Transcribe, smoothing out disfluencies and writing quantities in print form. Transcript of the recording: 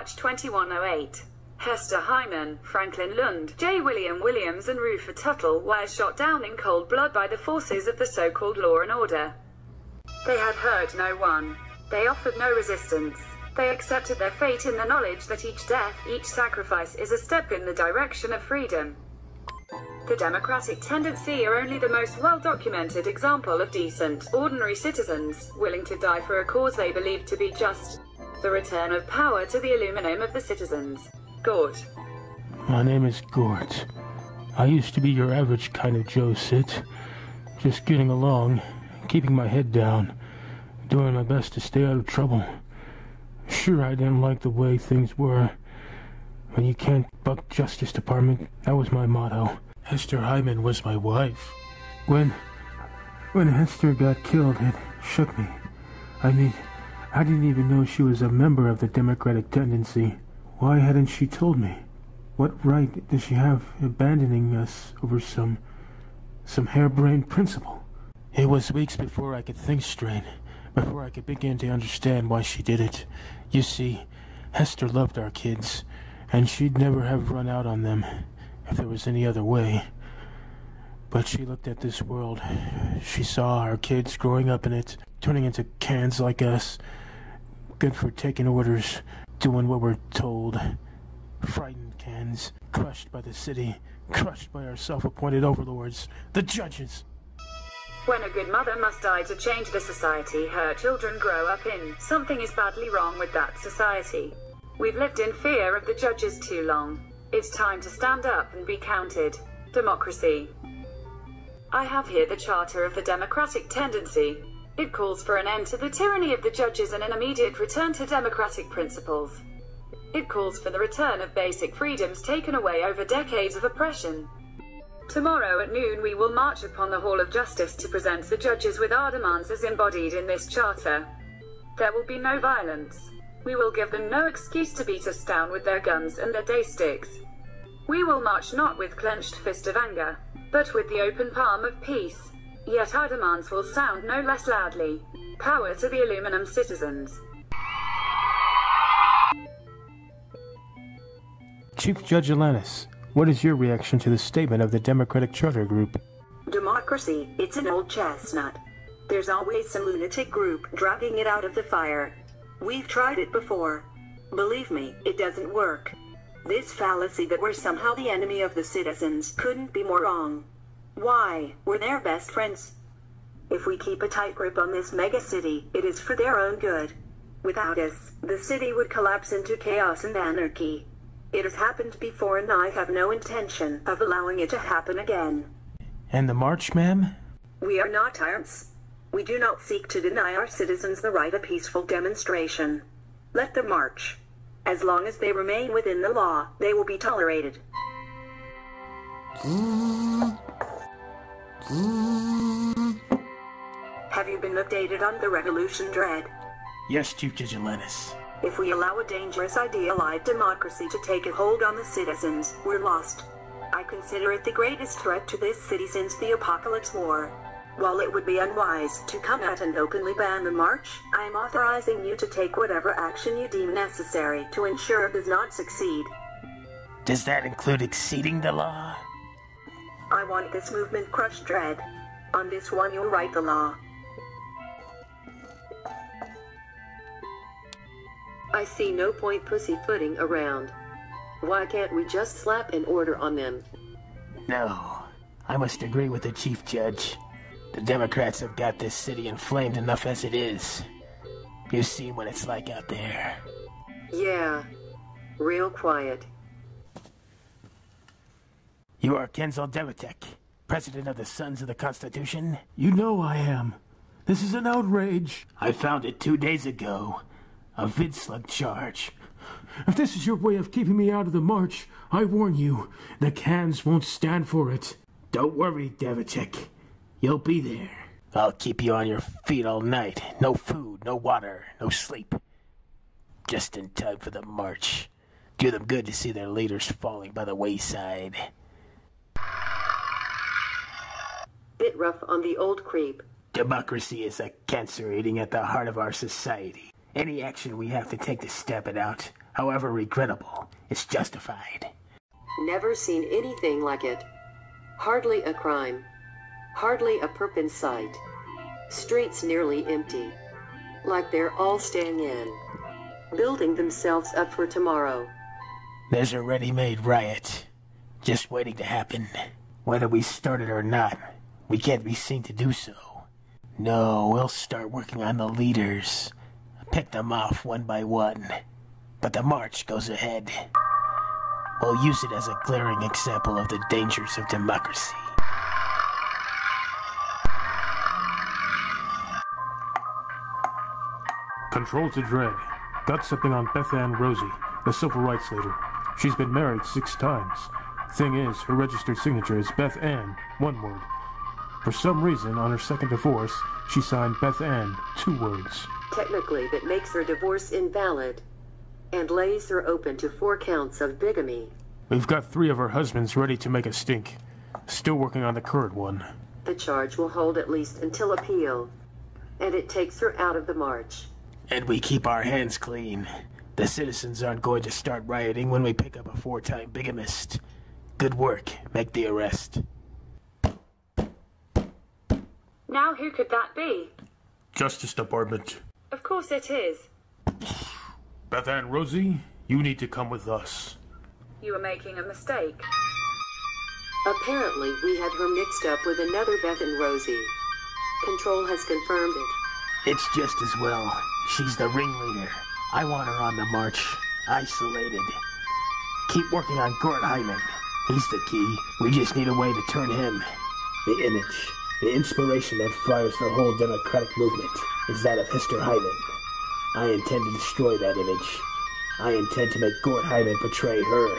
March 2108. Hester Hyman, Franklin Lund, J. William Williams and Rufer Tuttle were shot down in cold blood by the forces of the so-called law and order. They had hurt no one. They offered no resistance. They accepted their fate in the knowledge that each death, each sacrifice is a step in the direction of freedom. The democratic tendency are only the most well-documented example of decent, ordinary citizens, willing to die for a cause they believe to be just. The return of power to the aluminum of the citizens. Gort. My name is Gort. I used to be your average kind of Joe Sit. Just getting along, keeping my head down, doing my best to stay out of trouble. Sure, I didn't like the way things were. When you can't buck Justice Department, that was my motto. Hester Hyman was my wife. When Hester got killed, it shook me. I mean, I didn't even know she was a member of the Democratic Tendency. Why hadn't she told me? What right does she have abandoning us over some harebrained principle? It was weeks before I could think straight, before I could begin to understand why she did it. You see, Hester loved our kids, and she'd never have run out on them if there was any other way. But she looked at this world. She saw our kids growing up in it, turning into cans like us, good for taking orders, doing what we're told. Frightened cans, crushed by the city, crushed by our self-appointed overlords, the judges. When a good mother must die to change the society her children grow up in, something is badly wrong with that society. We've lived in fear of the judges too long. It's time to stand up and be counted. Democracy. I have here the Charter of the Democratic Tendency. It calls for an end to the tyranny of the judges and an immediate return to democratic principles. It calls for the return of basic freedoms taken away over decades of oppression. Tomorrow at noon we will march upon the Hall of Justice to present the judges with our demands as embodied in this charter. There will be no violence. We will give them no excuse to beat us down with their guns and their day sticks. We will march not with clenched fist of anger, but with the open palm of peace. Yet our demands will sound no less loudly. Power to the aluminum citizens. Chief Judge Alanis, what is your reaction to the statement of the Democratic Charter Group? Democracy, it's an old chestnut. There's always some lunatic group dragging it out of the fire. We've tried it before. Believe me, it doesn't work. This fallacy that we're somehow the enemy of the citizens couldn't be more wrong. Why? We're their best friends. If we keep a tight grip on this mega city, it is for their own good. Without us, the city would collapse into chaos and anarchy. It has happened before and I have no intention of allowing it to happen again. And the march, ma'am? We are not tyrants. We do not seek to deny our citizens the right of peaceful demonstration. Let them march. As long as they remain within the law, they will be tolerated. Have you been updated on the revolution, Dredd? Yes, Chief Judge Alanis. If we allow a dangerous idealized democracy to take a hold on the citizens, we're lost. I consider it the greatest threat to this city since the Apocalypse War. While it would be unwise to come out and openly ban the march, I am authorizing you to take whatever action you deem necessary to ensure it does not succeed. Does that include exceeding the law? I want this movement crushed, Dredd. On this one you'll write the law. I see no point pussyfooting around. Why can't we just slap an order on them? No, I must agree with the Chief Judge. The Democrats have got this city inflamed enough as it is. You've seen what it's like out there. Yeah, real quiet. You are Kenzel Devitek, President of the Sons of the Constitution? You know I am. This is an outrage. I found it 2 days ago. A vid-slug charge. If this is your way of keeping me out of the march, I warn you, the cans won't stand for it. Don't worry, Devitek. You'll be there. I'll keep you on your feet all night. No food, no water, no sleep. Just in time for the march. Do them good to see their leaders falling by the wayside. Bit rough on the old creep. Democracy is a cancer eating at the heart of our society. Any action we have to take to stamp it out, However regrettable, it's justified. Never seen anything like it. Hardly a crime. Hardly a perp in sight. Streets nearly empty. Like they're all staying in. Building themselves up for tomorrow. There's a ready-made riot. Just waiting to happen. Whether we start it or not, we can't be seen to do so. No, we'll start working on the leaders. Pick them off one by one. But the march goes ahead. We'll use it as a glaring example of the dangers of democracy. Control to Dredd. Got something on Beth Ann Rosie, the civil rights leader. She's been married 6 times. Thing is, her registered signature is Beth Ann, one word. For some reason, on her second divorce, she signed Beth Ann, 2 words. Technically, that makes her divorce invalid and lays her open to 4 counts of bigamy. We've got 3 of her husbands ready to make a stink. Still working on the current one. The charge will hold at least until appeal, and it takes her out of the march. And we keep our hands clean. The citizens aren't going to start rioting when we pick up a 4-time bigamist. Good work. Make the arrest. Now who could that be? Justice Department. Of course it is. Beth Ann Rosie, you need to come with us. You were making a mistake. Apparently, we had her mixed up with another Beth and Rosie. Control has confirmed it. It's just as well. She's the ringleader. I want her on the march. Isolated. Keep working on Gort Hyman. He's the key. We just need a way to turn him. The image, the inspiration that fires the whole democratic movement is that of Mr. Hyman. I intend to destroy that image. I intend to make Gort Hyman portray her.